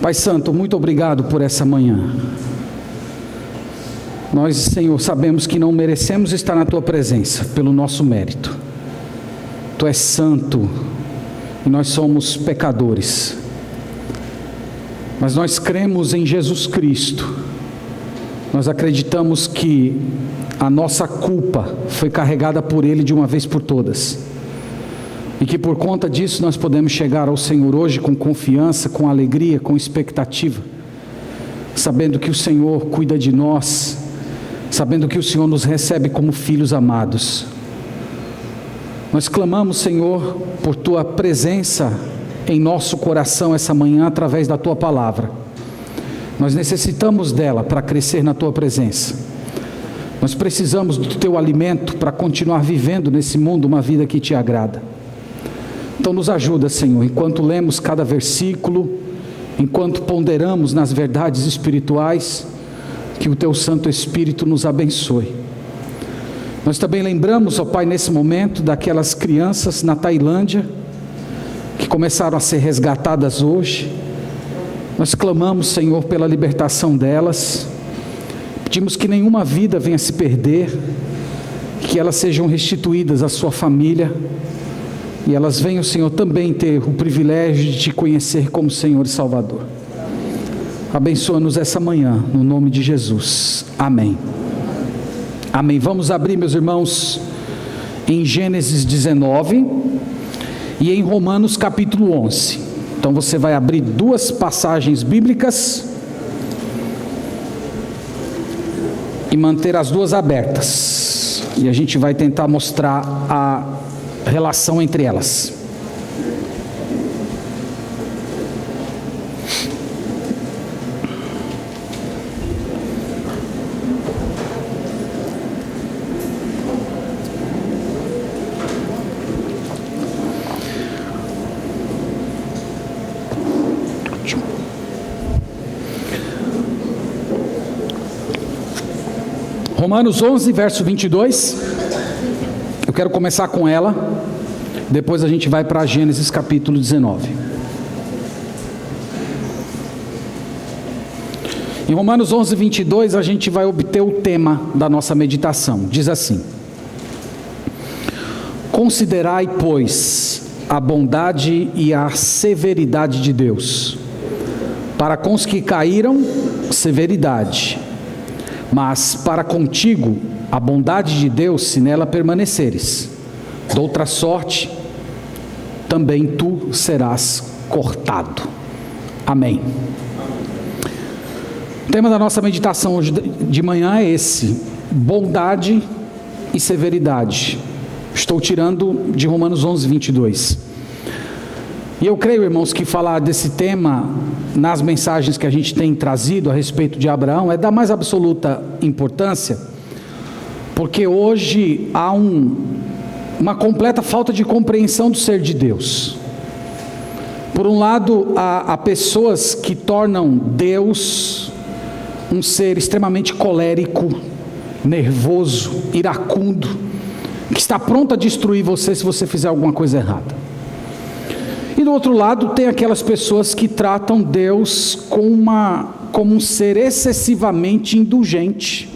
Pai Santo, muito obrigado por essa manhã. Nós, Senhor, sabemos que não merecemos estar na Tua presença pelo nosso mérito. Tu és santo e nós somos pecadores. Mas nós cremos em Jesus Cristo. Nós acreditamos que a nossa culpa foi carregada por Ele de uma vez por todas. E que por conta disso nós podemos chegar ao Senhor hoje com confiança, com alegria, com expectativa, sabendo que o Senhor cuida de nós, sabendo que o Senhor nos recebe como filhos amados. Nós clamamos, Senhor, por Tua presença em nosso coração essa manhã através da Tua palavra. Nós necessitamos dela para crescer na Tua presença. Nós precisamos do Teu alimento para continuar vivendo nesse mundo uma vida que Te agrada. Então nos ajuda, Senhor, enquanto lemos cada versículo, enquanto ponderamos nas verdades espirituais, que o Teu Santo Espírito nos abençoe. Nós também lembramos, ó Pai, nesse momento, daquelas crianças na Tailândia, que começaram a ser resgatadas hoje. Nós clamamos, Senhor, pela libertação delas. Pedimos que nenhuma vida venha se perder, que elas sejam restituídas à sua família, e elas venham, Senhor, também ter o privilégio de Te conhecer como Senhor e Salvador. Abençoa-nos essa manhã, no nome de Jesus. Amém. Amém. Vamos abrir, meus irmãos, em Gênesis 19 e em Romanos capítulo 11. Então você vai abrir duas passagens bíblicas e manter as duas abertas. E a gente vai tentar mostrar a relação entre elas. Romanos 11, verso 22, eu quero começar com ela, depois a gente vai para Gênesis capítulo 19. Em Romanos 11, 22, a gente vai obter o tema da nossa meditação, diz assim: considerai, pois, a bondade e a severidade de Deus, para com os que caíram, severidade, mas para contigo a bondade de Deus, se nela permaneceres. De outra sorte, também tu serás cortado. Amém. O tema da nossa meditação hoje de manhã é esse: bondade e severidade. Estou tirando de Romanos 11, 22. E eu creio, irmãos, que falar desse tema nas mensagens que a gente tem trazido a respeito de Abraão é da mais absoluta importância, porque hoje há uma completa falta de compreensão do ser de Deus. Por um lado, há pessoas que tornam Deus um ser extremamente colérico, nervoso, iracundo, que está pronto a destruir você se você fizer alguma coisa errada. E do outro lado tem aquelas pessoas que tratam Deus como um ser excessivamente indulgente,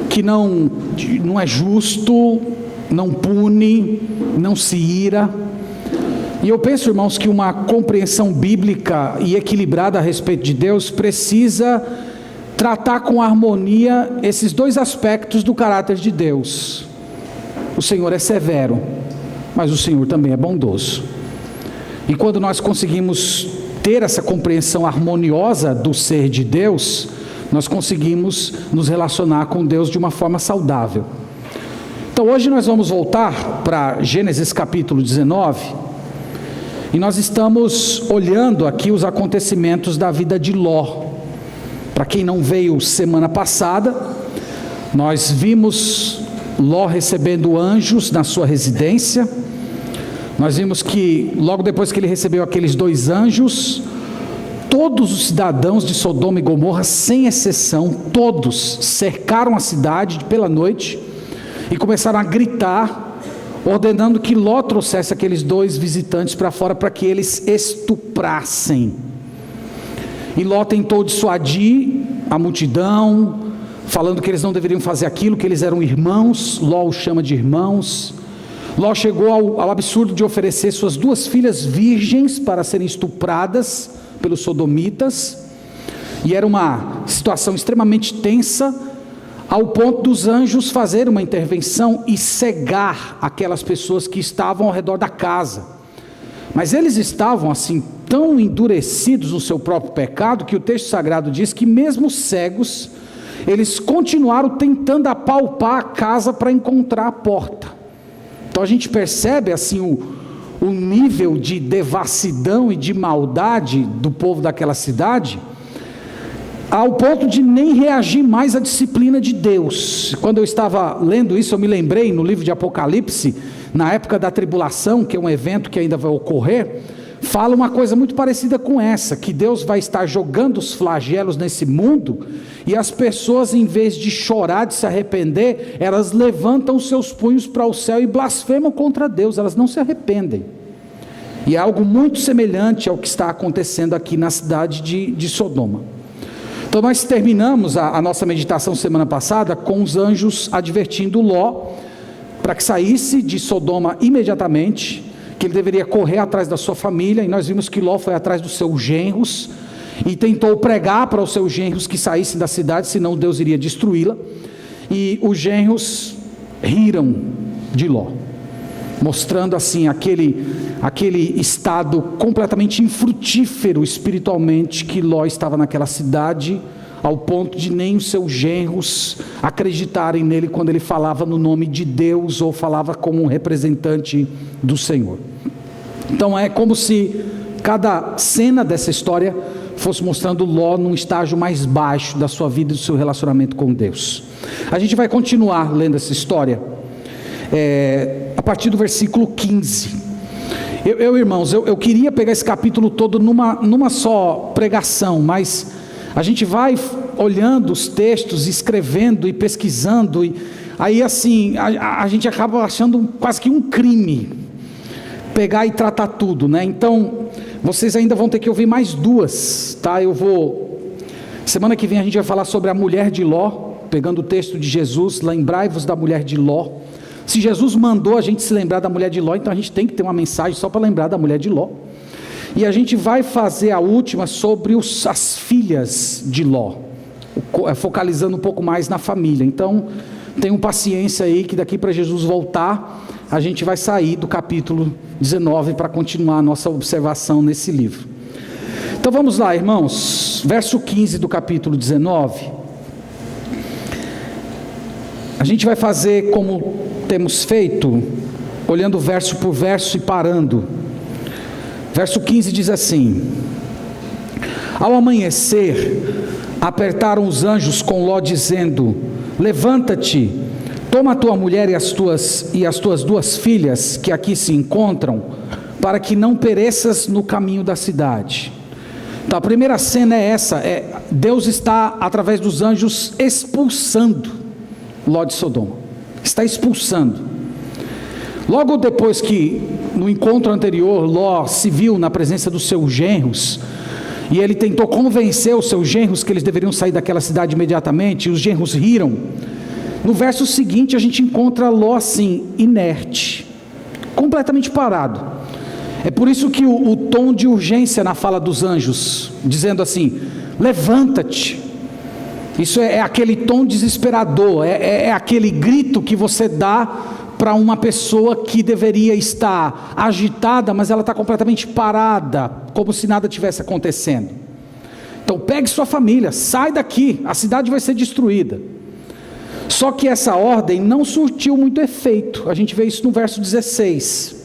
que não é justo, não pune, não se ira. E eu penso, irmãos, que uma compreensão bíblica e equilibrada a respeito de Deus precisa tratar com harmonia esses dois aspectos do caráter de Deus. O Senhor é severo, mas o Senhor também é bondoso. E quando nós conseguimos ter essa compreensão harmoniosa do ser de Deus, nós conseguimos nos relacionar com Deus de uma forma saudável. Então hoje nós vamos voltar para Gênesis capítulo 19, e nós estamos olhando aqui os acontecimentos da vida de Ló. Para quem não veio semana passada, nós vimos Ló recebendo anjos na sua residência. Nós vimos que logo depois que ele recebeu aqueles 2 anjos, todos os cidadãos de Sodoma e Gomorra, sem exceção, todos cercaram a cidade pela noite e começaram a gritar, ordenando que Ló trouxesse aqueles 2 visitantes para fora para que eles estuprassem. E Ló tentou dissuadir a multidão, falando que eles não deveriam fazer aquilo, que eles eram irmãos. Ló os chama de irmãos. Ló chegou ao absurdo de oferecer suas 2 filhas virgens para serem estupradas pelos sodomitas, e era uma situação extremamente tensa, ao ponto dos anjos fazerem uma intervenção e cegar aquelas pessoas que estavam ao redor da casa. Mas eles estavam assim tão endurecidos no seu próprio pecado, que o texto sagrado diz que mesmo cegos, eles continuaram tentando apalpar a casa para encontrar a porta. Então a gente percebe assim o nível de devassidão e de maldade do povo daquela cidade, ao ponto de nem reagir mais à disciplina de Deus. Quando eu estava lendo isso, eu me lembrei no livro de Apocalipse, na época da tribulação, que é um evento que ainda vai ocorrer, fala uma coisa muito parecida com essa, que Deus vai estar jogando os flagelos nesse mundo, e as pessoas, em vez de chorar, de se arrepender, elas levantam os seus punhos para o céu e blasfemam contra Deus, elas não se arrependem. E é algo muito semelhante ao que está acontecendo aqui na cidade de Sodoma. Então nós terminamos a nossa meditação semana passada com os anjos advertindo Ló para que saísse de Sodoma imediatamente, que ele deveria correr atrás da sua família, e nós vimos que Ló foi atrás dos seus genros e tentou pregar para os seus genros que saíssem da cidade, senão Deus iria destruí-la, e os genros riram de Ló, mostrando assim aquele estado completamente infrutífero espiritualmente que Ló estava naquela cidade, ao ponto de nem os seus genros acreditarem nele quando ele falava no nome de Deus ou falava como um representante do Senhor. Então é como se cada cena dessa história fosse mostrando Ló num estágio mais baixo da sua vida e do seu relacionamento com Deus. A gente vai continuar lendo essa história a partir do versículo 15. Irmãos, eu queria pegar esse capítulo todo numa só pregação, mas a gente vai olhando os textos, escrevendo e pesquisando, e aí assim, a gente acaba achando quase que um crime pegar e tratar tudo, né? Então, vocês ainda vão ter que ouvir mais 2, tá? Semana que vem a gente vai falar sobre a mulher de Ló, pegando o texto de Jesus, lembrai-vos da mulher de Ló. Se Jesus mandou a gente se lembrar da mulher de Ló, então a gente tem que ter uma mensagem só para lembrar da mulher de Ló. E a gente vai fazer a última sobre as filhas de Ló, focalizando um pouco mais na família. Então, tenham paciência aí, que daqui para Jesus voltar, a gente vai sair do capítulo 19 para continuar a nossa observação nesse livro. Então vamos lá, irmãos, verso 15 do capítulo 19. A gente vai fazer como temos feito, olhando verso por verso e parando. Verso 15 diz assim: ao amanhecer, apertaram os anjos com Ló, dizendo: levanta-te, toma a tua mulher e as tuas 2 filhas, que aqui se encontram, para que não pereças no caminho da cidade. Então a primeira cena é essa, Deus está, através dos anjos, expulsando Ló de Sodoma, está expulsando. Logo depois que, no encontro anterior, Ló se viu na presença dos seus genros, e ele tentou convencer os seus genros que eles deveriam sair daquela cidade imediatamente, e os genros riram. No verso seguinte a gente encontra Ló assim, inerte, completamente parado. É por isso que o tom de urgência na fala dos anjos, dizendo assim: levanta-te. Isso é aquele tom desesperador, é aquele grito que você dá para uma pessoa que deveria estar agitada, mas ela está completamente parada, como se nada tivesse acontecendo. Então pegue sua família, sai daqui, a cidade vai ser destruída. Só que essa ordem não surtiu muito efeito, a gente vê isso no verso 16.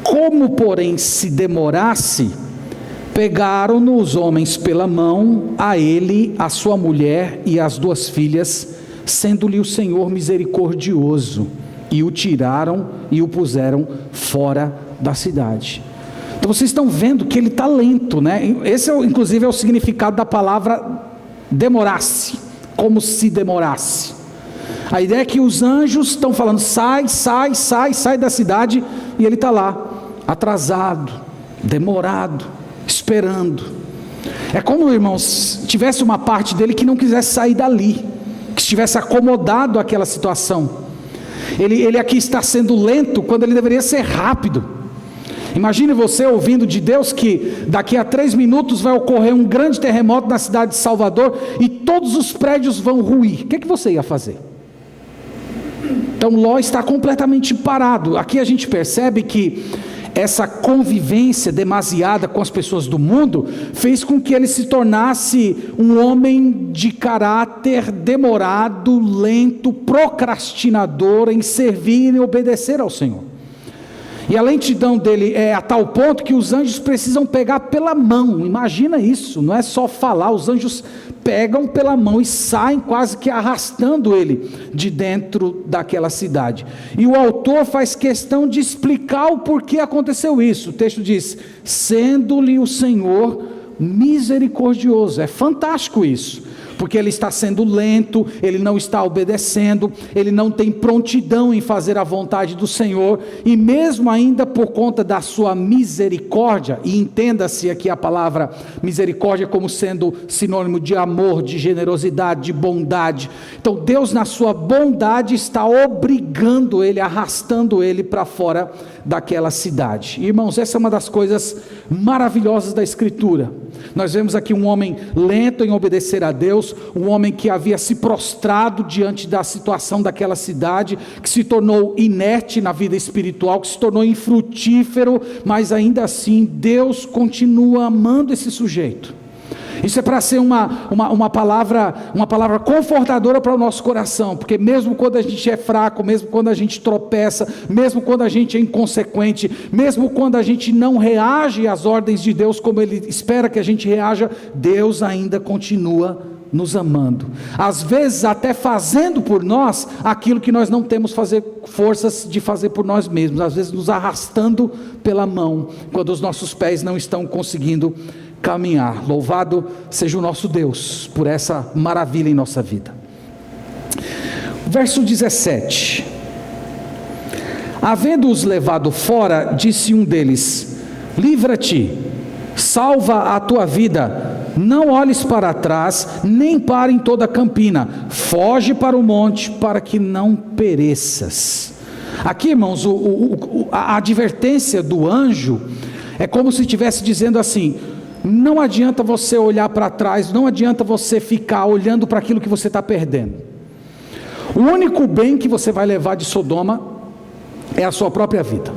Como porém se demorasse, pegaram-no os homens pela mão, a ele, a sua mulher e as 2 filhas, sendo-lhe o Senhor misericordioso, e o tiraram e o puseram fora da cidade. Então vocês estão vendo que ele está lento, né? Esse inclusive é o significado da palavra demorasse, como se demorasse. A ideia é que os anjos estão falando: sai da cidade, e ele está lá, atrasado, demorado, esperando. É como, irmãos, tivesse uma parte dele que não quisesse sair dali, que estivesse acomodado àquela situação. Ele aqui está sendo lento quando ele deveria ser rápido. Imagine você ouvindo de Deus que daqui a 3 minutos vai ocorrer um grande terremoto na cidade de Salvador e todos os prédios vão ruir. O que você ia fazer? Então Ló está completamente parado. Aqui a gente percebe que essa convivência demasiada com as pessoas do mundo fez com que ele se tornasse um homem de caráter demorado, lento, procrastinador em servir e obedecer ao Senhor. E a lentidão dele é a tal ponto que os anjos precisam pegar pela mão. Imagina isso, não é só falar, os anjos pegam pela mão e saem quase que arrastando ele de dentro daquela cidade. E o autor faz questão de explicar o porquê aconteceu isso. O texto diz: sendo-lhe o Senhor misericordioso. É fantástico isso, porque ele está sendo lento, ele não está obedecendo, ele não tem prontidão em fazer a vontade do Senhor, e mesmo ainda por conta da sua misericórdia, e entenda-se aqui a palavra misericórdia como sendo sinônimo de amor, de generosidade, de bondade. Então Deus, na sua bondade, está obrigando ele, arrastando ele para fora daquela cidade. Irmãos, essa é uma das coisas maravilhosas da Escritura. Nós vemos aqui um homem lento em obedecer a Deus, um homem que havia se prostrado diante da situação daquela cidade, que se tornou inerte na vida espiritual, que se tornou infrutífero, mas ainda assim Deus continua amando esse sujeito. Isso é para ser uma palavra confortadora para o nosso coração, porque mesmo quando a gente é fraco, mesmo quando a gente tropeça, mesmo quando a gente é inconsequente, mesmo quando a gente não reage às ordens de Deus como Ele espera que a gente reaja, Deus ainda continua nos amando, às vezes até fazendo por nós aquilo que nós não temos forças de fazer por nós mesmos, às vezes nos arrastando pela mão, quando os nossos pés não estão conseguindo caminhar. Louvado seja o nosso Deus por essa maravilha em nossa vida. Verso 17: havendo-os levado fora, disse um deles: livra-te, salva a tua vida, não olhes para trás, nem para em toda a campina, foge para o monte, para que não pereças. Aqui, irmãos, a advertência do anjo é como se estivesse dizendo assim: não adianta você olhar para trás, não adianta você ficar olhando para aquilo que você está perdendo. O único bem que você vai levar de Sodoma é a sua própria vida.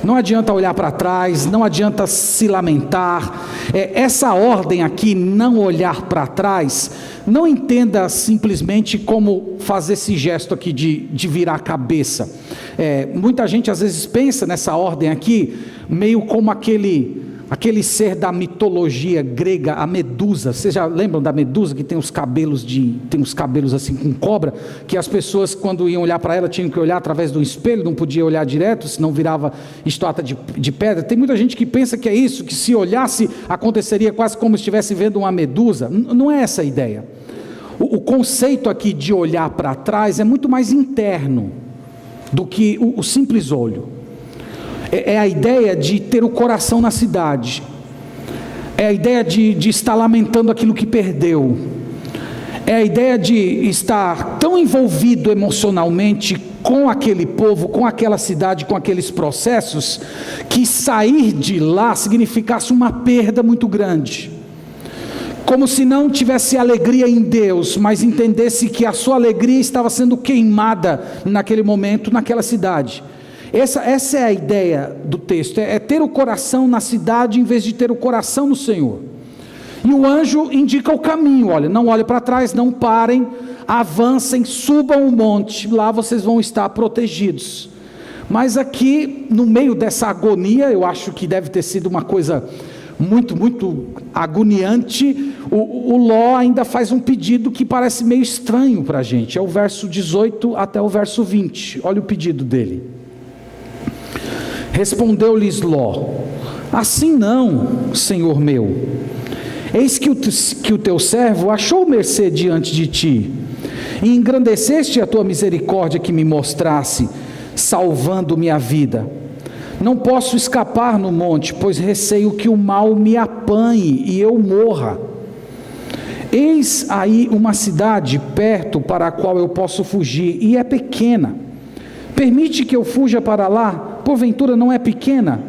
Não adianta olhar para trás, não adianta se lamentar. Essa ordem aqui, não olhar para trás, não entenda simplesmente como fazer esse gesto aqui de virar a cabeça. Muita gente às vezes pensa nessa ordem aqui meio como aquele ser da mitologia grega, a Medusa. Vocês já lembram da Medusa, que tem uns cabelos assim com cobra, que as pessoas quando iam olhar para ela tinham que olhar através do espelho, não podia olhar direto, senão virava estátua de pedra. Tem muita gente que pensa que é isso, que se olhasse aconteceria quase como se estivesse vendo uma medusa. Não é essa a ideia. O conceito aqui de olhar para trás é muito mais interno do que o simples olho. É a ideia de ter o coração na cidade, é a ideia de estar lamentando aquilo que perdeu, é a ideia de estar tão envolvido emocionalmente com aquele povo, com aquela cidade, com aqueles processos, que sair de lá significasse uma perda muito grande, como se não tivesse alegria em Deus, mas entendesse que a sua alegria estava sendo queimada naquele momento, naquela cidade. Essa é a ideia do texto, é ter o coração na cidade em vez de ter o coração no Senhor. E o anjo indica o caminho: olha, não olhem para trás, não parem, avancem, subam o monte, lá vocês vão estar protegidos. Mas aqui, no meio dessa agonia, eu acho que deve ter sido uma coisa muito, muito agoniante, o Ló ainda faz um pedido que parece meio estranho para a gente. É o verso 18 até o verso 20, olha o pedido dele. Respondeu-lhes Ló: assim não, Senhor meu, eis que o teu servo achou mercê diante de ti, e engrandeceste a tua misericórdia que me mostrasse, salvando minha vida. Não posso escapar no monte, pois receio que o mal me apanhe e eu morra. Eis aí uma cidade perto para a qual eu posso fugir, e é pequena. Permite que eu fuja para lá, porventura não é pequena?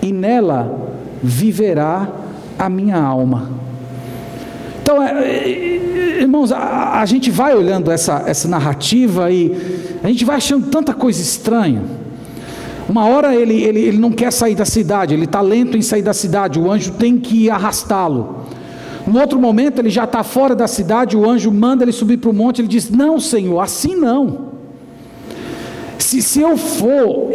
E nela viverá a minha alma. Então, irmãos, a gente vai olhando essa narrativa e a gente vai achando tanta coisa estranha. Uma hora ele não quer sair da cidade, ele está lento em sair da cidade, o anjo tem que arrastá-lo. No outro momento ele já está fora da cidade, o anjo manda ele subir para o monte, ele diz: não, Senhor, assim não. Se eu for,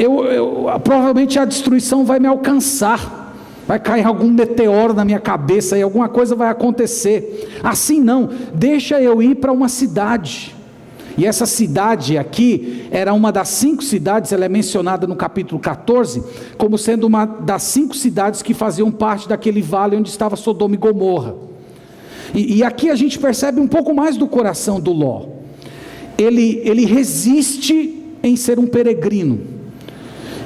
provavelmente a destruição vai me alcançar. Vai cair algum meteoro na minha cabeça e alguma coisa vai acontecer. Assim não, deixa eu ir para uma cidade. E essa cidade aqui era uma das 5 cidades, ela é mencionada no capítulo 14, como sendo uma das 5 cidades que faziam parte daquele vale onde estava Sodoma e Gomorra. E aqui a gente percebe um pouco mais do coração do Ló. Ele resiste em ser um peregrino.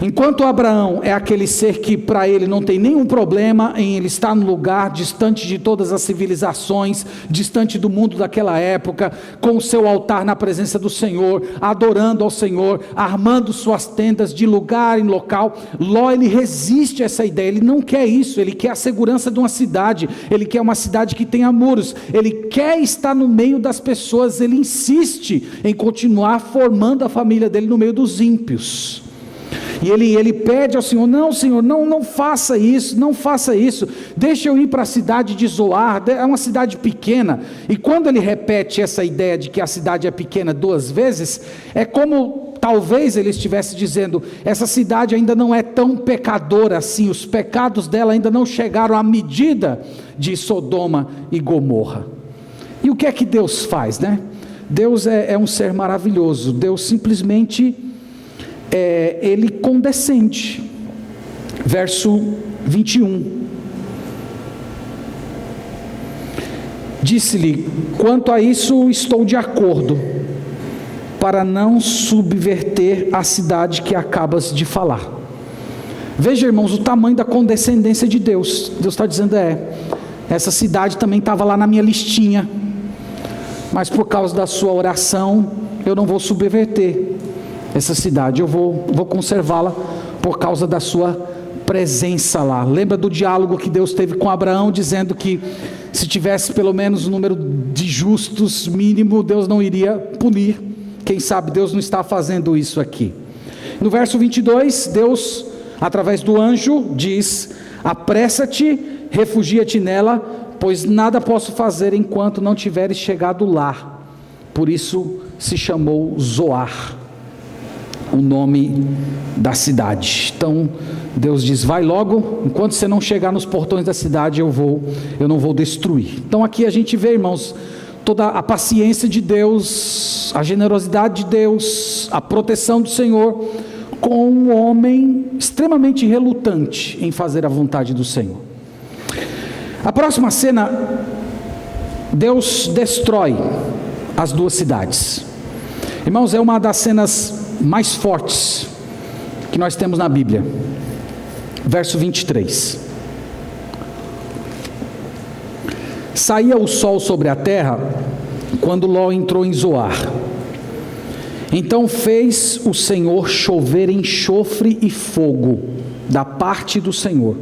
Enquanto Abraão é aquele ser que para ele não tem nenhum problema em ele estar num lugar distante de todas as civilizações, distante do mundo daquela época, com o seu altar na presença do Senhor, adorando ao Senhor, armando suas tendas de lugar em local, Ló ele resiste a essa ideia, ele não quer isso, ele quer a segurança de uma cidade, ele quer uma cidade que tenha muros, ele quer estar no meio das pessoas, ele insiste em continuar formando a família dele no meio dos ímpios. E ele pede ao Senhor: não, Senhor, não faça isso, não faça isso, deixa eu ir para a cidade de Zoar, é uma cidade pequena. E quando ele repete essa ideia de que a cidade é pequena 2 vezes, é como talvez ele estivesse dizendo: essa cidade ainda não é tão pecadora assim, os pecados dela ainda não chegaram à medida de Sodoma e Gomorra. E o que é que Deus faz, né? Deus é um ser maravilhoso, Deus simplesmente... ele condescende. Verso 21. Disse-lhe: quanto a isso estou de acordo, para não subverter a cidade que acabas de falar. Veja, irmãos, o tamanho da condescendência de Deus. Deus está dizendo: essa cidade também estava lá na minha listinha, mas por causa da sua oração eu não vou subverter essa cidade, eu vou conservá-la por causa da sua presença lá. Lembra do diálogo que Deus teve com Abraão, dizendo que se tivesse pelo menos o número de justos mínimo, Deus não iria punir. Quem sabe Deus não está fazendo isso aqui. No verso 22, Deus, através do anjo, diz: apressa-te, refugia-te nela, pois nada posso fazer enquanto não tiveres chegado lá. Por isso se chamou Zoar, o nome da cidade. Então Deus diz: vai logo, enquanto você não chegar nos portões da cidade, eu não vou destruir. Então aqui a gente vê, irmãos, toda a paciência de Deus, a generosidade de Deus, a proteção do Senhor, com um homem extremamente relutante em fazer a vontade do Senhor. A próxima cena, Deus destrói as 2 cidades. Irmãos, é uma das cenas mais fortes que nós temos na Bíblia. Verso 23. Saía o sol sobre a terra quando Ló entrou em Zoar. Então fez o Senhor chover enxofre e fogo da parte do Senhor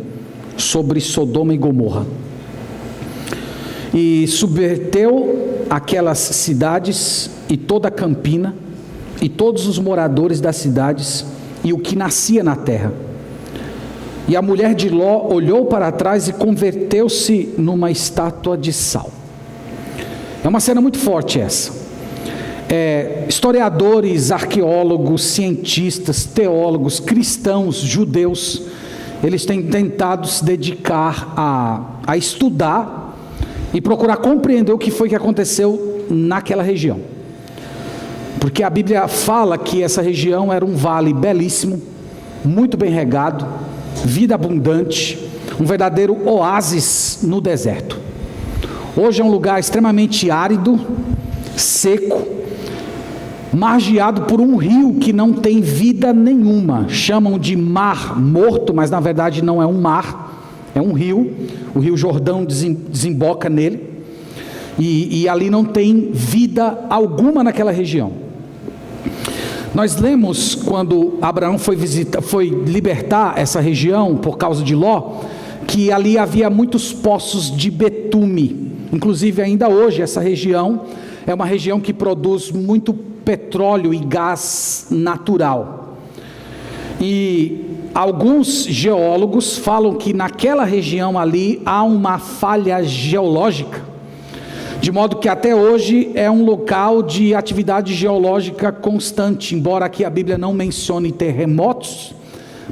sobre Sodoma e Gomorra, e subverteu aquelas cidades e toda a campina e todos os moradores das cidades e o que nascia na terra. E a mulher de Ló olhou para trás e converteu-se numa estátua de sal. É uma cena muito forte essa. Historiadores, arqueólogos, cientistas, teólogos, cristãos, judeus, eles têm tentado se dedicar a estudar e procurar compreender o que foi que aconteceu naquela região. Porque a Bíblia fala que essa região era um vale belíssimo, muito bem regado, vida abundante, um verdadeiro oásis no deserto. Hoje é um lugar extremamente árido, seco, margeado por um rio que não tem vida nenhuma. Chamam de Mar Morto, mas na verdade não é um mar, é um rio. O Rio Jordão desemboca nele, e ali não tem vida alguma naquela região. Nós lemos quando Abraão foi libertar essa região por causa de Ló, que ali havia muitos poços de betume. Inclusive ainda hoje essa região é uma região que produz muito petróleo e gás natural. E alguns geólogos falam que naquela região ali há uma falha geológica, de modo que até hoje é um local de atividade geológica constante, embora aqui a Bíblia não mencione terremotos,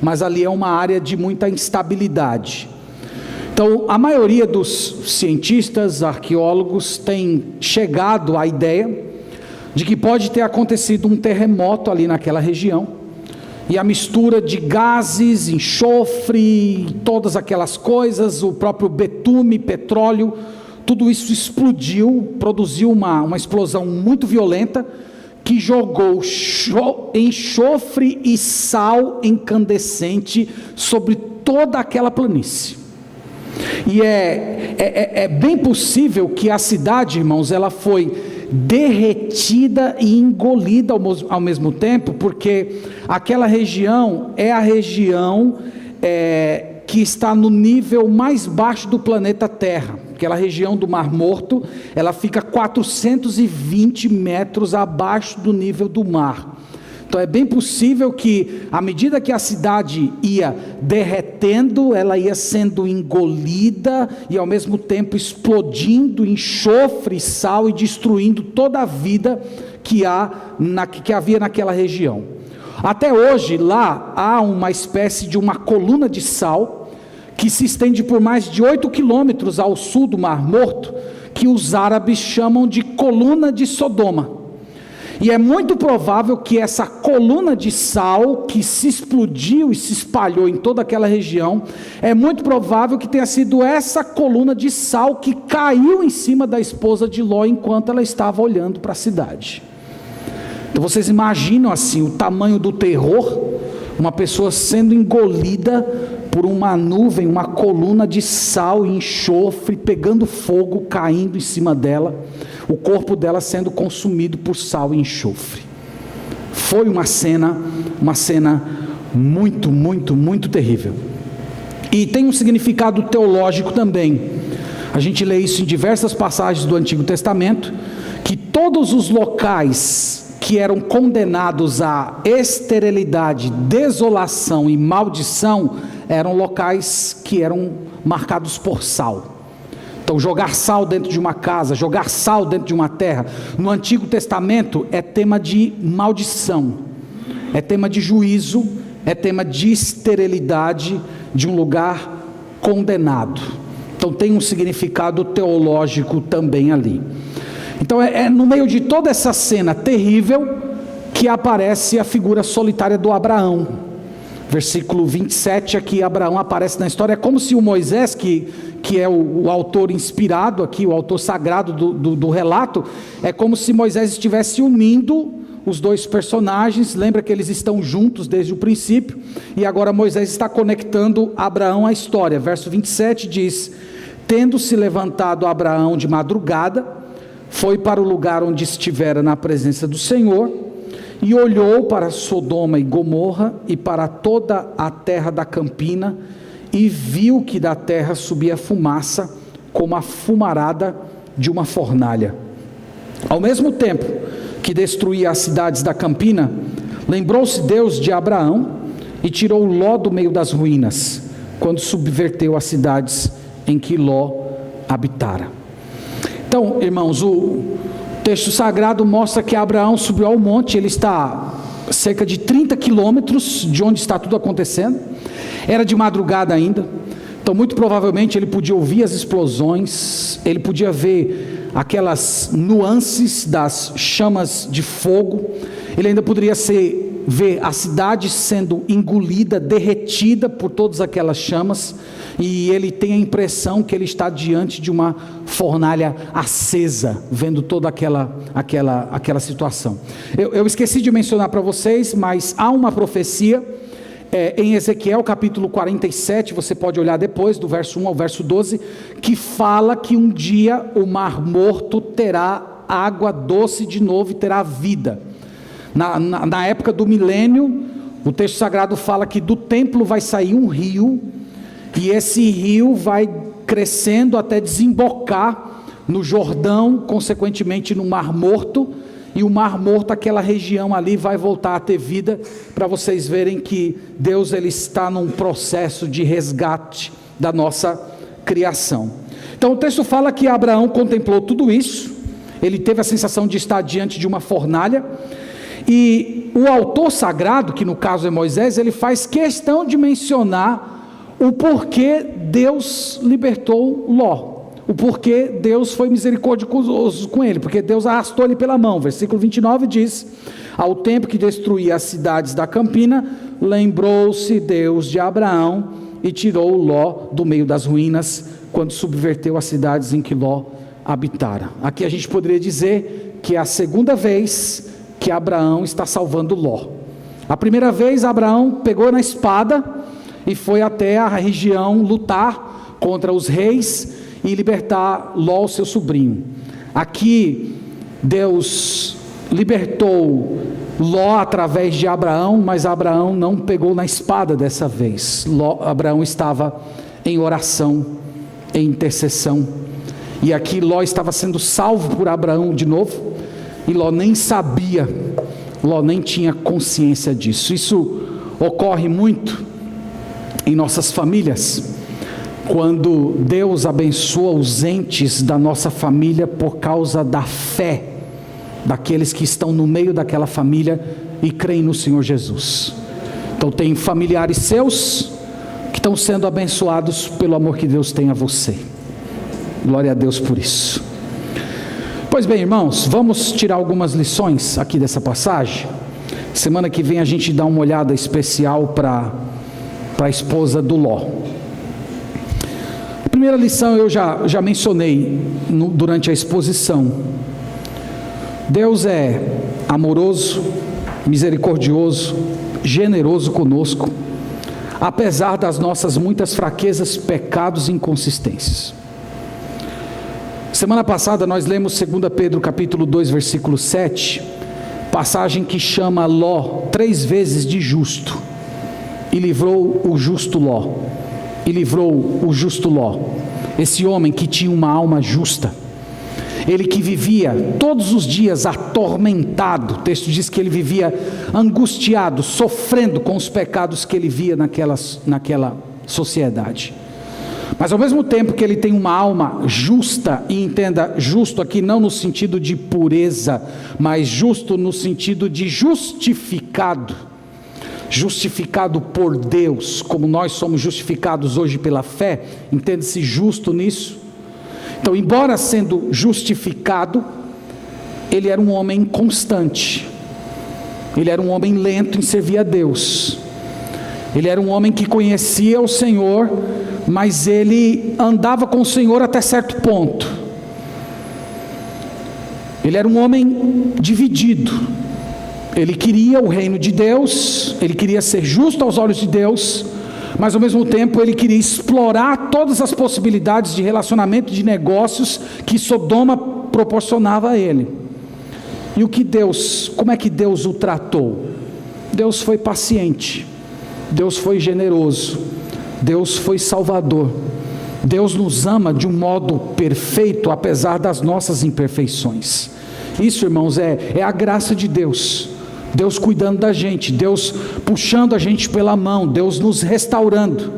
mas ali é uma área de muita instabilidade. Então, a maioria dos cientistas, arqueólogos, tem chegado à ideia de que pode ter acontecido um terremoto ali naquela região, e a mistura de gases, enxofre, todas aquelas coisas, o próprio betume, petróleo, tudo isso explodiu, produziu uma explosão muito violenta, que jogou enxofre e sal incandescente sobre toda aquela planície. E é bem possível que a cidade, irmãos, ela foi derretida e engolida ao mesmo tempo, porque aquela região é a região que está no nível mais baixo do planeta Terra. Aquela região do Mar Morto, ela fica 420 metros abaixo do nível do mar. Então é bem possível que, à medida que a cidade ia derretendo, ela ia sendo engolida e ao mesmo tempo explodindo enxofre e sal e destruindo toda a vida que havia naquela região. Até hoje lá há uma espécie de uma coluna de sal que se estende por mais de 8 quilômetros ao sul do Mar Morto, que os árabes chamam de coluna de Sodoma. E é muito provável que essa coluna de sal que se explodiu e se espalhou em toda aquela região, é muito provável que tenha sido essa coluna de sal que caiu em cima da esposa de Ló enquanto ela estava olhando para a cidade. Então vocês imaginam assim o tamanho do terror, uma pessoa sendo engolida por uma nuvem, uma coluna de sal e enxofre, pegando fogo, caindo em cima dela, o corpo dela sendo consumido por sal e enxofre. Foi uma cena muito, muito, muito terrível. E tem um significado teológico também. A gente lê isso em diversas passagens do Antigo Testamento, que todos os locais que eram condenados à esterilidade, desolação e maldição, eram locais que eram marcados por sal. Então jogar sal dentro de uma casa, jogar sal dentro de uma terra, no Antigo Testamento é tema de maldição, é tema de juízo, é tema de esterilidade de um lugar condenado. Então tem um significado teológico também ali. Então é no meio de toda essa cena terrível que aparece a figura solitária do Abraão. Versículo 27 aqui, Abraão aparece na história. É como se o Moisés, que é o autor inspirado aqui, o autor sagrado do relato, é como se Moisés estivesse unindo os dois personagens. Lembra que eles estão juntos desde o princípio, e agora Moisés está conectando Abraão à história. Verso 27 diz: tendo-se levantado Abraão de madrugada, foi para o lugar onde estivera na presença do Senhor, e olhou para Sodoma e Gomorra e para toda a terra da campina, e viu que da terra subia fumaça como a fumarada de uma fornalha. Ao mesmo tempo que destruía as cidades da campina, lembrou-se Deus de Abraão e tirou Ló do meio das ruínas, quando subverteu as cidades em que Ló habitara. Então, irmãos, o texto sagrado mostra que Abraão subiu ao monte. Ele está a cerca de 30 quilômetros de onde está tudo acontecendo. Era de madrugada ainda, então muito provavelmente ele podia ouvir as explosões, ele podia ver aquelas nuances das chamas de fogo, ele ainda poderia ser vê a cidade sendo engolida, derretida por todas aquelas chamas, e ele tem a impressão que ele está diante de uma fornalha acesa, vendo toda aquela situação. Eu esqueci de mencionar para vocês, mas há uma profecia em Ezequiel capítulo 47, você pode olhar depois, do verso 1 ao verso 12, que fala que um dia o mar morto terá água doce de novo e terá vida. Na época do milênio, o texto sagrado fala que do templo vai sair um rio, e esse rio vai crescendo até desembocar no Jordão, consequentemente no Mar Morto, e o Mar Morto, aquela região ali, vai voltar a ter vida, para vocês verem que Deus ele está num processo de resgate da nossa criação. Então o texto fala que Abraão contemplou tudo isso, ele teve a sensação de estar diante de uma fornalha, e o autor sagrado, que no caso é Moisés, ele faz questão de mencionar o porquê Deus libertou Ló, o porquê Deus foi misericordioso com ele, porque Deus arrastou ele pela mão. Versículo 29 diz: ao tempo que destruía as cidades da campina, lembrou-se Deus de Abraão e tirou Ló do meio das ruínas, quando subverteu as cidades em que Ló habitara. Aqui a gente poderia dizer que é a segunda vez que Abraão está salvando Ló. A primeira vez Abraão pegou na espada e foi até a região lutar contra os reis e libertar Ló, seu sobrinho. Aqui Deus libertou Ló através de Abraão, mas Abraão não pegou na espada dessa vez. Abraão estava em oração, em intercessão, e aqui Ló estava sendo salvo por Abraão de novo, e Ló nem sabia, Ló nem tinha consciência disso. Isso ocorre muito em nossas famílias, quando Deus abençoa os entes da nossa família por causa da fé daqueles que estão no meio daquela família e creem no Senhor Jesus. Então tem familiares seus que estão sendo abençoados pelo amor que Deus tem a você. Glória a Deus por isso. Pois bem, irmãos, vamos tirar algumas lições aqui dessa passagem. Semana que vem a gente dá uma olhada especial para a esposa do Ló. A primeira lição eu já mencionei durante a exposição. Deus é amoroso, misericordioso, generoso conosco, apesar das nossas muitas fraquezas, pecados e inconsistências. Semana passada nós lemos 2 Pedro capítulo 2 versículo 7, passagem que chama Ló 3 vezes de justo, e livrou o justo Ló, esse homem que tinha uma alma justa, ele que vivia todos os dias atormentado, o texto diz que ele vivia angustiado, sofrendo com os pecados que ele via naquela sociedade. Mas ao mesmo tempo que ele tem uma alma justa, e entenda, justo aqui não no sentido de pureza, mas justo no sentido de justificado por Deus, como nós somos justificados hoje pela fé, entende-se justo nisso? Então, embora sendo justificado, ele era um homem constante, ele era um homem lento em servir a Deus, ele era um homem que conhecia o Senhor, mas ele andava com o Senhor até certo ponto. Ele era um homem dividido, ele queria o reino de Deus, ele queria ser justo aos olhos de Deus, mas ao mesmo tempo ele queria explorar todas as possibilidades de relacionamento, de negócios que Sodoma proporcionava a ele. E como é que Deus o tratou? Deus foi paciente, Deus foi generoso, Deus foi salvador. Deus nos ama de um modo perfeito, apesar das nossas imperfeições. Isso, irmãos, é a graça de Deus. Deus cuidando da gente, Deus puxando a gente pela mão, Deus nos restaurando,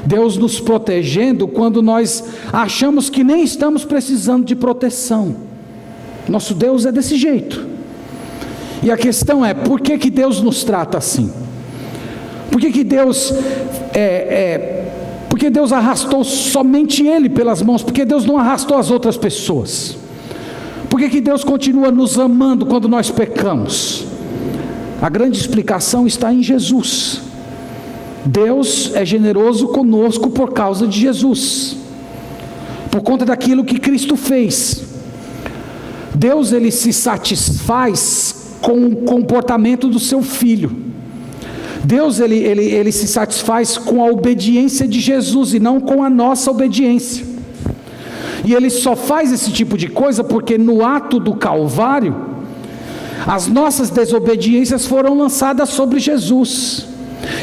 Deus nos protegendo quando nós achamos que nem estamos precisando de proteção. Nosso Deus é desse jeito. E a questão é, por que Deus nos trata assim? Por que Deus porque Deus arrastou somente Ele pelas mãos? Porque Deus não arrastou as outras pessoas? Por que Deus continua nos amando quando nós pecamos? A grande explicação está em Jesus. Deus é generoso conosco por causa de Jesus, por conta daquilo que Cristo fez. Deus, ele se satisfaz com o comportamento do seu Filho. Deus, ele se satisfaz com a obediência de Jesus e não com a nossa obediência. E ele só faz esse tipo de coisa porque no ato do Calvário, as nossas desobediências foram lançadas sobre Jesus,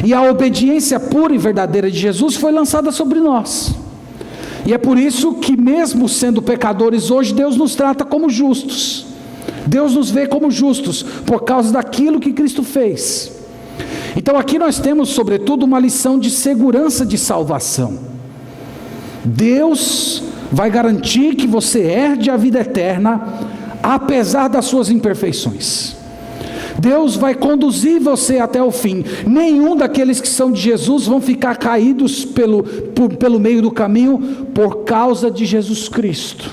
e a obediência pura e verdadeira de Jesus foi lançada sobre nós. E é por isso que, mesmo sendo pecadores hoje, Deus nos trata como justos. Deus nos vê como justos por causa daquilo que Cristo fez. Então aqui nós temos sobretudo uma lição de segurança de salvação. Deus vai garantir que você herde a vida eterna, apesar das suas imperfeições. Deus vai conduzir você até o fim. Nenhum daqueles que são de Jesus vão ficar caídos pelo meio do caminho por causa de Jesus Cristo.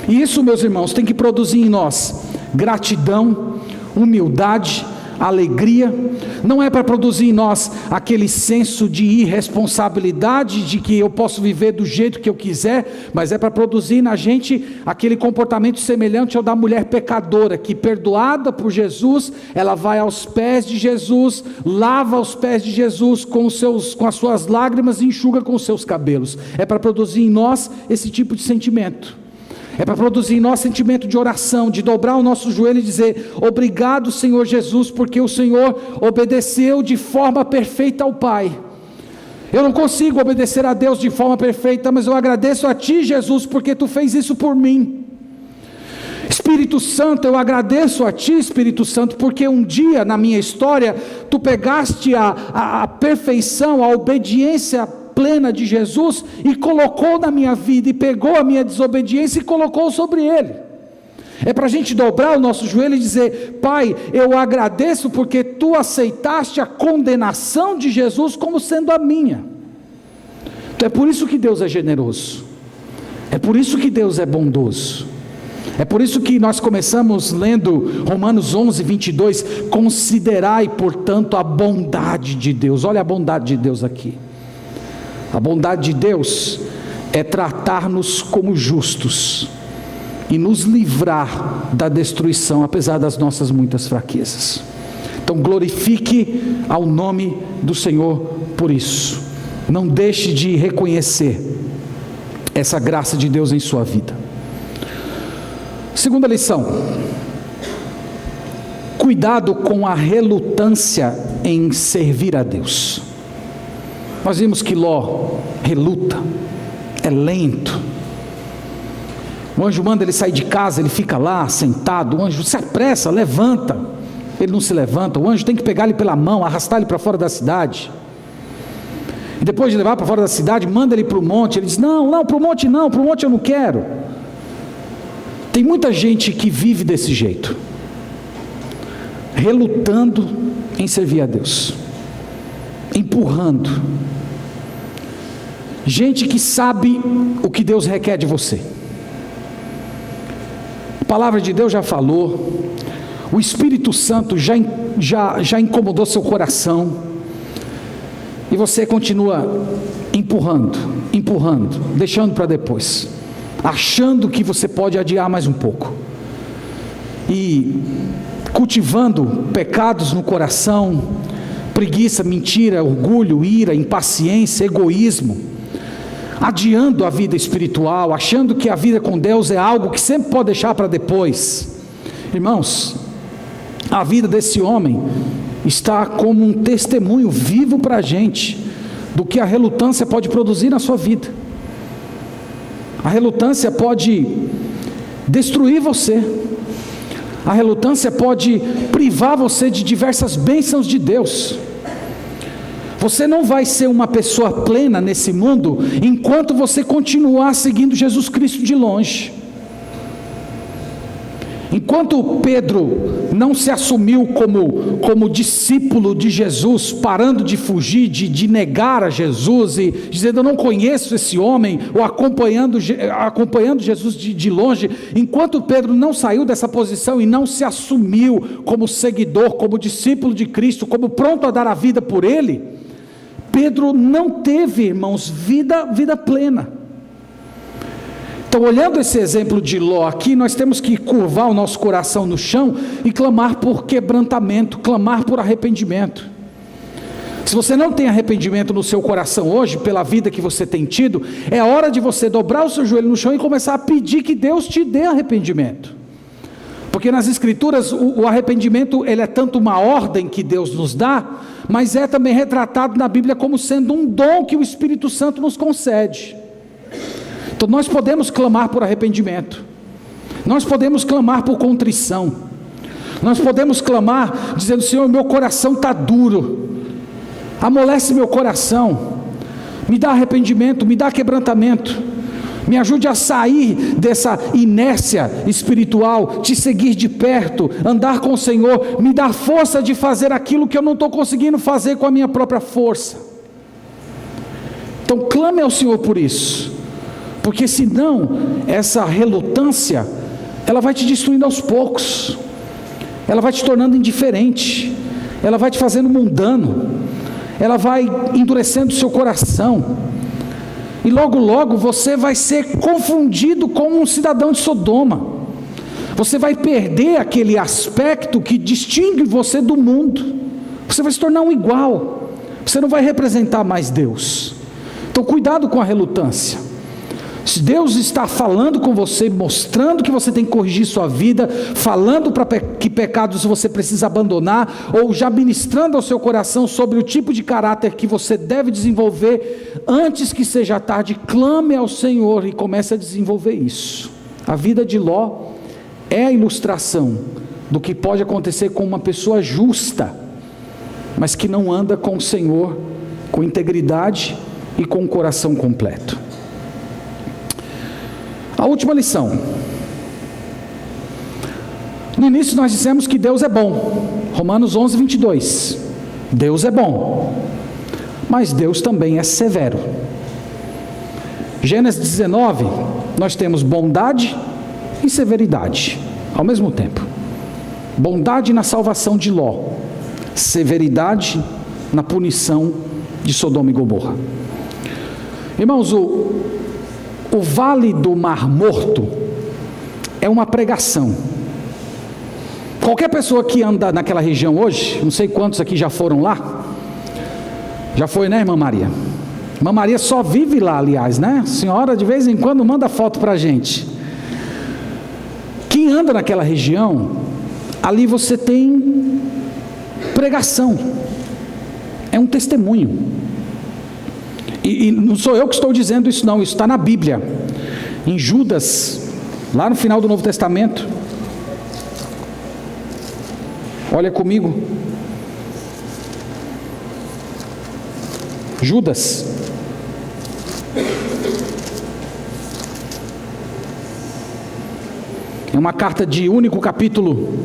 E isso, meus irmãos, tem que produzir em nós gratidão, humildade, alegria. Não é para produzir em nós aquele senso de irresponsabilidade, de que eu posso viver do jeito que eu quiser, mas é para produzir na gente aquele comportamento semelhante ao da mulher pecadora, que, perdoada por Jesus, ela vai aos pés de Jesus, lava os pés de Jesus com as suas lágrimas e enxuga com os seus cabelos. É para produzir em nós esse tipo de sentimento. É para produzir em nós sentimento de oração, de dobrar o nosso joelho e dizer: obrigado, Senhor Jesus, porque o Senhor obedeceu de forma perfeita ao Pai. Eu não consigo obedecer a Deus de forma perfeita, mas eu agradeço a Ti, Jesus, porque Tu fez isso por mim. Espírito Santo, eu agradeço a Ti, Espírito Santo, porque um dia na minha história, Tu pegaste a perfeição, a obediência plena de Jesus e colocou na minha vida, e pegou a minha desobediência e colocou sobre Ele. É para a gente dobrar o nosso joelho e dizer: Pai, eu agradeço porque Tu aceitaste a condenação de Jesus como sendo a minha. Então é por isso que Deus é generoso, é por isso que Deus é bondoso. É por isso que nós começamos lendo Romanos 11, 22, considerai portanto a bondade de Deus. Olha a bondade de Deus aqui. A bondade de Deus é tratar-nos como justos e nos livrar da destruição, apesar das nossas muitas fraquezas. Então glorifique ao nome do Senhor por isso. Não deixe de reconhecer essa graça de Deus em sua vida. Segunda lição: cuidado com a relutância em servir a Deus. Nós vimos que Ló reluta, é lento. O anjo manda ele sair de casa, ele fica lá sentado. O anjo se apressa, levanta. Ele não se levanta. O anjo tem que pegar ele pela mão, arrastar ele para fora da cidade. E depois de levar para fora da cidade, manda ele para o monte. Ele diz: não, para o monte não, para o monte eu não quero. Tem muita gente que vive desse jeito, relutando em servir a Deus, empurrando. Gente que sabe o que Deus requer de você. A palavra de Deus já falou, o Espírito Santo já incomodou seu coração, e você continua empurrando, deixando para depois, achando que você pode adiar mais um pouco, e cultivando pecados no coração, preguiça, mentira, orgulho, ira, impaciência, egoísmo, adiando a vida espiritual, achando que a vida com Deus é algo que sempre pode deixar para depois. Irmãos, a vida desse homem está como um testemunho vivo para a gente do que a relutância pode produzir na sua vida. A relutância pode destruir você. A relutância pode privar você de diversas bênçãos de Deus. Você não vai ser uma pessoa plena nesse mundo enquanto você continuar seguindo Jesus Cristo de longe. Enquanto Pedro não se assumiu como discípulo de Jesus, parando de fugir, de negar a Jesus e dizendo: eu não conheço esse homem, ou acompanhando Jesus de longe, enquanto Pedro não saiu dessa posição e não se assumiu como seguidor, como discípulo de Cristo, como pronto a dar a vida por Ele, Pedro não teve, irmãos, vida plena. Então, olhando esse exemplo de Ló aqui, nós temos que curvar o nosso coração no chão e clamar por quebrantamento, clamar por arrependimento. Se você não tem arrependimento no seu coração hoje, pela vida que você tem tido, é hora de você dobrar o seu joelho no chão e começar a pedir que Deus te dê arrependimento. Porque nas Escrituras o arrependimento, ele é tanto uma ordem que Deus nos dá, mas é também retratado na Bíblia como sendo um dom que o Espírito Santo nos concede. Então nós podemos clamar por arrependimento, nós podemos clamar por contrição, nós podemos clamar dizendo: Senhor, meu coração está duro, amolece meu coração, me dá arrependimento, me dá quebrantamento, me ajude a sair dessa inércia espiritual, te seguir de perto, andar com o Senhor, me dá força de fazer aquilo que eu não estou conseguindo fazer com a minha própria força. Então clame ao Senhor por isso, porque senão essa relutância, ela vai te destruindo aos poucos, ela vai te tornando indiferente, ela vai te fazendo mundano, ela vai endurecendo o seu coração, e logo logo você vai ser confundido com um cidadão de Sodoma, você vai perder aquele aspecto que distingue você do mundo, você vai se tornar um igual, você não vai representar mais Deus. Então cuidado com a relutância. Se Deus está falando com você, mostrando que você tem que corrigir sua vida, falando que pecados você precisa abandonar, ou já ministrando ao seu coração sobre o tipo de caráter que você deve desenvolver, antes que seja tarde, clame ao Senhor e comece a desenvolver isso. A vida de Ló é a ilustração do que pode acontecer com uma pessoa justa, mas que não anda com o Senhor, com integridade e com o coração completo. A última lição. No início nós dissemos que Deus é bom. Romanos 11, 22. Deus é bom, mas Deus também é severo. Gênesis 19, nós temos bondade e severidade ao mesmo tempo. Bondade na salvação de Ló, severidade na punição de Sodoma e Gomorra. Irmãos, o Vale do Mar Morto é uma pregação. Qualquer pessoa que anda naquela região hoje, não sei quantos aqui já foram lá, já foi, né, irmã Maria? Irmã Maria só vive lá, aliás, né? A senhora de vez em quando manda foto para a gente. Quem anda naquela região, ali você tem pregação, é um testemunho. E não sou eu que estou dizendo isso não, isso está na Bíblia, em Judas, lá no final do Novo Testamento. Olha comigo, Judas, é uma carta de único capítulo,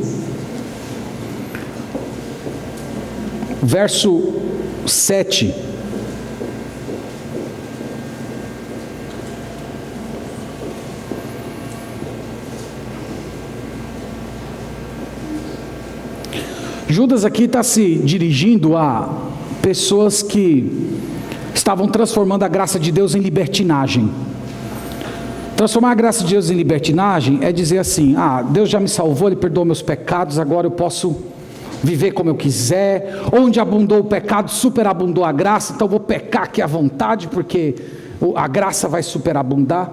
verso 7. Judas aqui está se dirigindo a pessoas que estavam transformando a graça de Deus em libertinagem. Transformar a graça de Deus em libertinagem é dizer assim: Deus já me salvou, Ele perdoou meus pecados, agora eu posso viver como eu quiser. Onde abundou o pecado, superabundou a graça, então vou pecar aqui à vontade, porque a graça vai superabundar.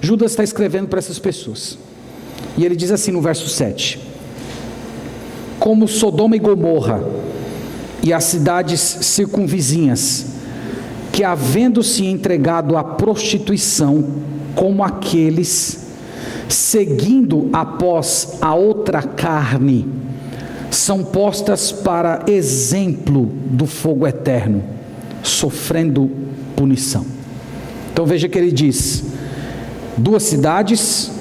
Judas está escrevendo para essas pessoas, e ele diz assim no verso 7: como Sodoma e Gomorra e as cidades circunvizinhas, que havendo-se entregado à prostituição, como aqueles, seguindo após a outra carne, são postas para exemplo do fogo eterno, sofrendo punição. Então veja que ele diz: duas cidades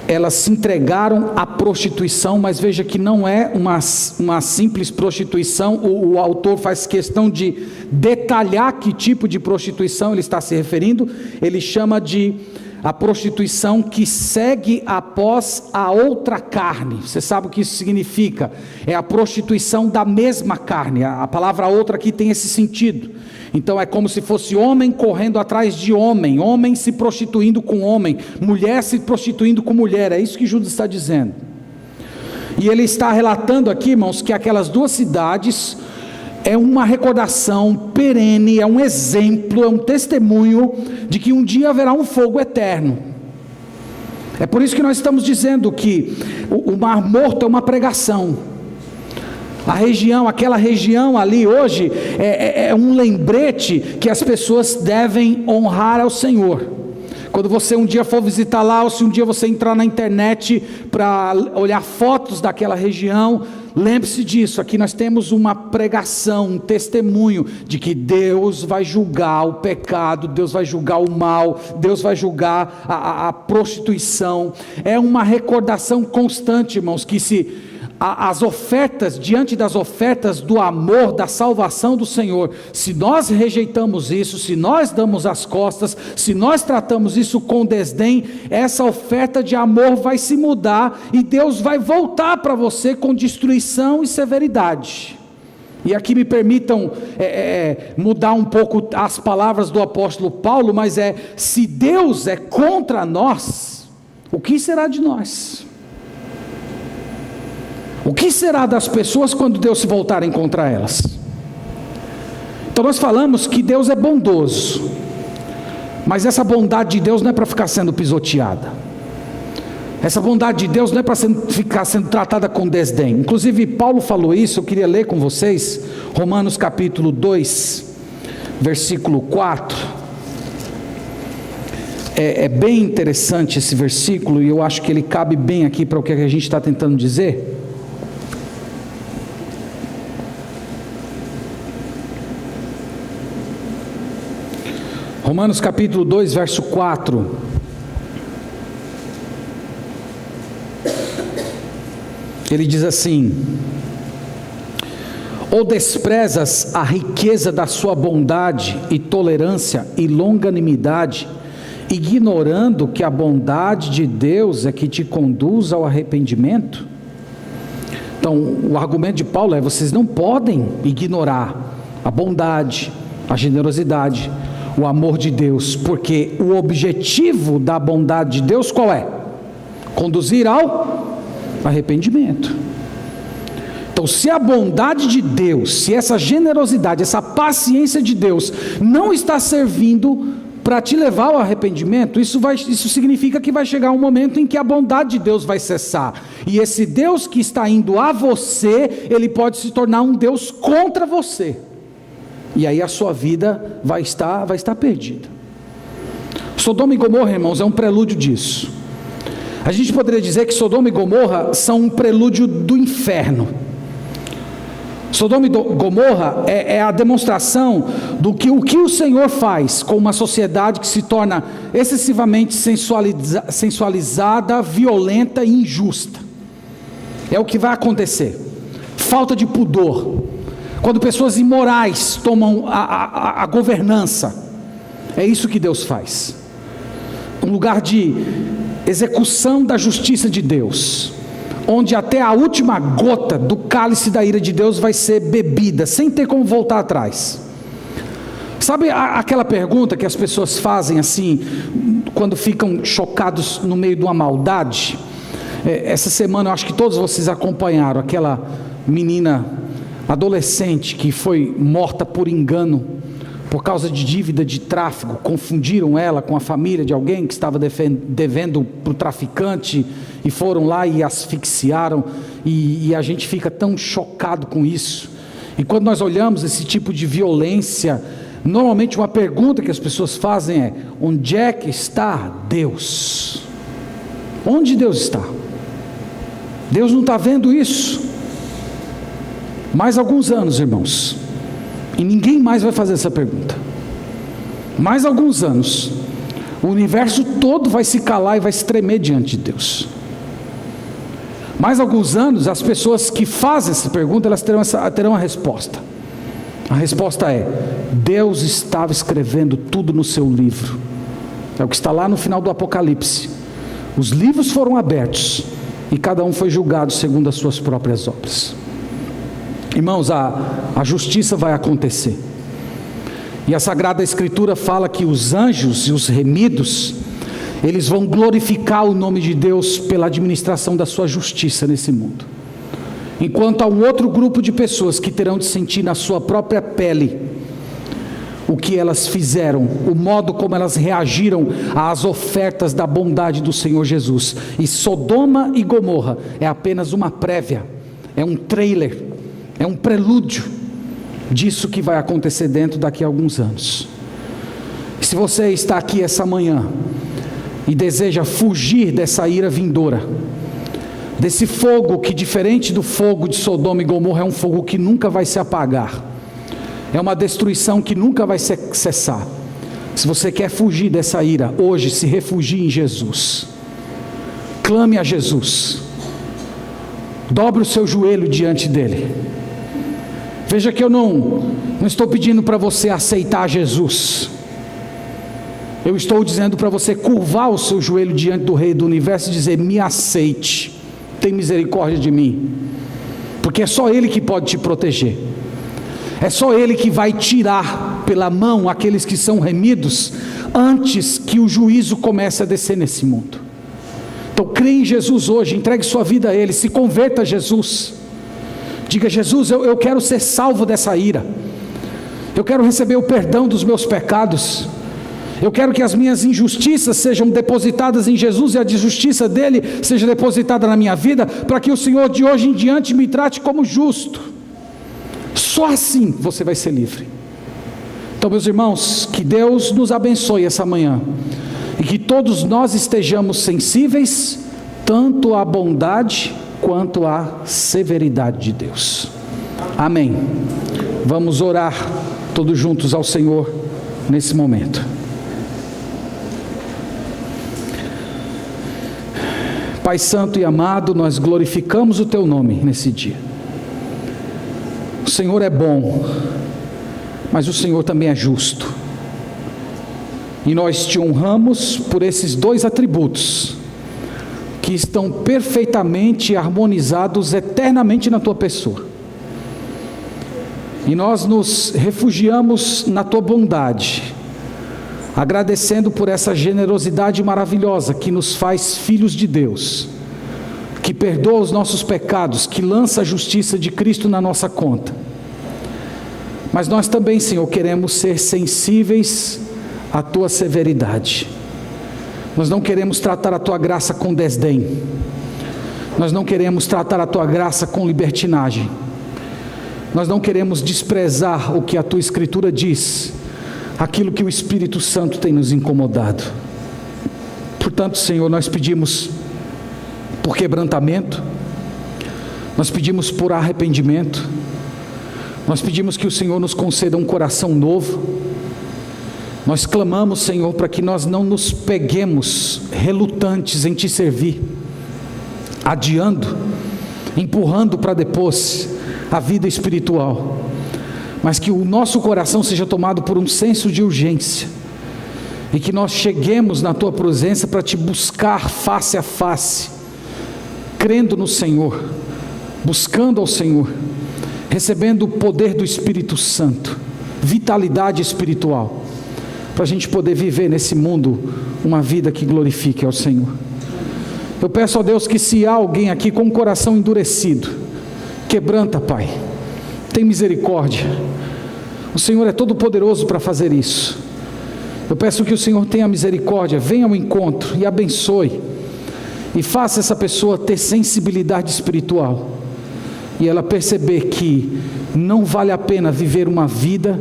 elas se entregaram à prostituição, mas veja que não é uma simples prostituição. O autor faz questão de detalhar que tipo de prostituição ele está se referindo. Ele chama de a prostituição que segue após a outra carne. Você sabe o que isso significa? É a prostituição da mesma carne. A palavra outra aqui tem esse sentido. Então é como se fosse homem correndo atrás de homem, homem se prostituindo com homem, mulher se prostituindo com mulher. É isso que Judas está dizendo. E ele está relatando aqui, irmãos, que aquelas duas cidades é uma recordação perene, é um exemplo, é um testemunho de que um dia haverá um fogo eterno. É por isso que nós estamos dizendo que o Mar Morto é uma pregação. Aquela região ali hoje é um lembrete que as pessoas devem honrar ao Senhor. Quando você um dia for visitar lá, ou se um dia você entrar na internet para olhar fotos daquela região, lembre-se disso. Aqui nós temos uma pregação, um testemunho de que Deus vai julgar o pecado, Deus vai julgar o mal, Deus vai julgar a prostituição. É uma recordação constante, irmãos, que as ofertas, diante das ofertas do amor, da salvação do Senhor, se nós rejeitamos isso, se nós damos as costas, se nós tratamos isso com desdém, essa oferta de amor vai se mudar e Deus vai voltar para você com destruição e severidade. E aqui me permitam mudar um pouco as palavras do apóstolo Paulo, mas se Deus é contra nós, o que será de nós? O que será das pessoas quando Deus se voltarem contra elas? Então nós falamos que Deus é bondoso, mas essa bondade de Deus não é para ficar sendo pisoteada. Essa bondade de Deus não é para ficar sendo tratada com desdém. Inclusive Paulo falou isso, eu queria ler com vocês, Romanos capítulo 2, versículo 4. É bem interessante esse versículo, e eu acho que ele cabe bem aqui para o que a gente está tentando dizer. Romanos capítulo 2, verso 4. Ele diz assim: ou desprezas a riqueza da sua bondade e tolerância e longanimidade, ignorando que a bondade de Deus é que te conduz ao arrependimento? Então o argumento de Paulo é: vocês não podem ignorar a bondade, a generosidade, o amor de Deus, porque o objetivo da bondade de Deus qual é? Conduzir ao arrependimento. Então, se a bondade de Deus, se essa generosidade, essa paciência de Deus não está servindo para te levar ao arrependimento, isso significa que vai chegar um momento em que a bondade de Deus vai cessar, e esse Deus que está indo a você, ele pode se tornar um Deus contra você, e aí a sua vida vai estar perdida. Sodoma e Gomorra, irmãos, é um prelúdio disso. A gente poderia dizer que Sodoma e Gomorra são um prelúdio do inferno. Sodoma e Gomorra é a demonstração do que o Senhor faz com uma sociedade que se torna excessivamente sensualizada, violenta e injusta. É o que vai acontecer. Falta de pudor. Quando pessoas imorais tomam a governança, é isso que Deus faz. Um lugar de execução da justiça de Deus, onde até a última gota do cálice da ira de Deus vai ser bebida, sem ter como voltar atrás. Sabe aquela pergunta que as pessoas fazem assim, quando ficam chocados no meio de uma maldade? Essa semana eu acho que todos vocês acompanharam aquela menina adolescente que foi morta por engano, por causa de dívida de tráfico. Confundiram ela com a família de alguém que estava devendo para o traficante, e foram lá e asfixiaram, e a gente fica tão chocado com isso. E quando nós olhamos esse tipo de violência, normalmente uma pergunta que as pessoas fazem é: onde é que está Deus? Onde Deus está? Deus não está vendo isso? Mais alguns anos, irmãos, e ninguém mais vai fazer essa pergunta. Mais alguns anos, o universo todo vai se calar e vai se tremer diante de Deus. Mais alguns anos, as pessoas que fazem essa pergunta, elas terão a resposta. A resposta é: Deus estava escrevendo tudo no seu livro. É o que está lá no final do Apocalipse. Os livros foram abertos e cada um foi julgado segundo as suas próprias obras. Irmãos, a justiça vai acontecer. E a Sagrada Escritura fala que os anjos e os remidos, eles vão glorificar o nome de Deus pela administração da sua justiça nesse mundo. Enquanto há um outro grupo de pessoas que terão de sentir na sua própria pele o que elas fizeram, o modo como elas reagiram às ofertas da bondade do Senhor Jesus. E Sodoma e Gomorra é apenas uma prévia, é um trailer, é um prelúdio disso que vai acontecer daqui a alguns anos. Se você está aqui essa manhã e deseja fugir dessa ira vindoura, desse fogo que, diferente do fogo de Sodoma e Gomorra, é um fogo que nunca vai se apagar, é uma destruição que nunca vai cessar. Se você quer fugir dessa ira, hoje se refugie em Jesus. Clame a Jesus, dobre o seu joelho diante dele. Veja que eu não estou pedindo para você aceitar Jesus. Eu estou dizendo para você curvar o seu joelho diante do Rei do Universo e dizer: me aceite, tem misericórdia de mim, porque é só Ele que pode te proteger, é só Ele que vai tirar pela mão aqueles que são remidos, antes que o juízo comece a descer nesse mundo. Então creia em Jesus hoje, entregue sua vida a Ele, se converta a Jesus. Diga: Jesus, eu quero ser salvo dessa ira, eu quero receber o perdão dos meus pecados, eu quero que as minhas injustiças sejam depositadas em Jesus e a justiça dele seja depositada na minha vida, para que o Senhor de hoje em diante me trate como justo. Só assim você vai ser livre. Então, meus irmãos, que Deus nos abençoe essa manhã e que todos nós estejamos sensíveis tanto à bondade quanto à severidade de Deus. Amém. Vamos orar todos juntos ao Senhor nesse momento. Pai santo e amado, nós glorificamos o teu nome nesse dia. O Senhor é bom, mas o Senhor também é justo, e nós te honramos por esses dois atributos que estão perfeitamente harmonizados eternamente na tua pessoa, e nós nos refugiamos na tua bondade, agradecendo por essa generosidade maravilhosa que nos faz filhos de Deus, que perdoa os nossos pecados, que lança a justiça de Cristo na nossa conta. Mas nós também, Senhor, queremos ser sensíveis à tua severidade. Nós não queremos tratar a tua graça com desdém, nós não queremos tratar a tua graça com libertinagem, nós não queremos desprezar o que a tua Escritura diz, aquilo que o Espírito Santo tem nos incomodado. Portanto, Senhor, nós pedimos por quebrantamento, nós pedimos por arrependimento, nós pedimos que o Senhor nos conceda um coração novo. Nós clamamos, Senhor, para que nós não nos peguemos relutantes em te servir, adiando, empurrando para depois a vida espiritual, mas que o nosso coração seja tomado por um senso de urgência, e que nós cheguemos na tua presença para te buscar face a face, crendo no Senhor, buscando ao Senhor, recebendo o poder do Espírito Santo, vitalidade espiritual, para a gente poder viver nesse mundo uma vida que glorifique ao Senhor. Eu peço a Deus que, se há alguém aqui com o coração endurecido, quebranta, Pai, tem misericórdia, o Senhor é todo poderoso para fazer isso. Eu peço que o Senhor tenha misericórdia, venha ao encontro e abençoe, e faça essa pessoa ter sensibilidade espiritual, e ela perceber que não vale a pena viver uma vida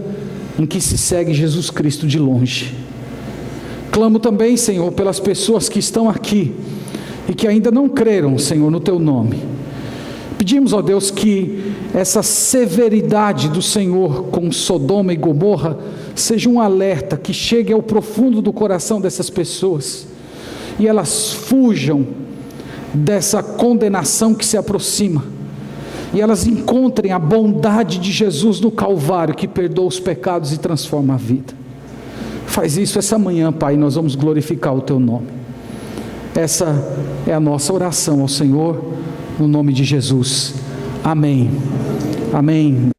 em que se segue Jesus Cristo de longe. Clamo também, Senhor, pelas pessoas que estão aqui e que ainda não creram, Senhor, no teu nome. Pedimos, ó Deus, que essa severidade do Senhor com Sodoma e Gomorra seja um alerta que chegue ao profundo do coração dessas pessoas, e elas fujam dessa condenação que se aproxima, e elas encontrem a bondade de Jesus no Calvário, que perdoa os pecados e transforma a vida. Faz isso essa manhã, Pai, nós vamos glorificar o Teu nome. Essa é a nossa oração ao Senhor, no nome de Jesus. Amém. Amém.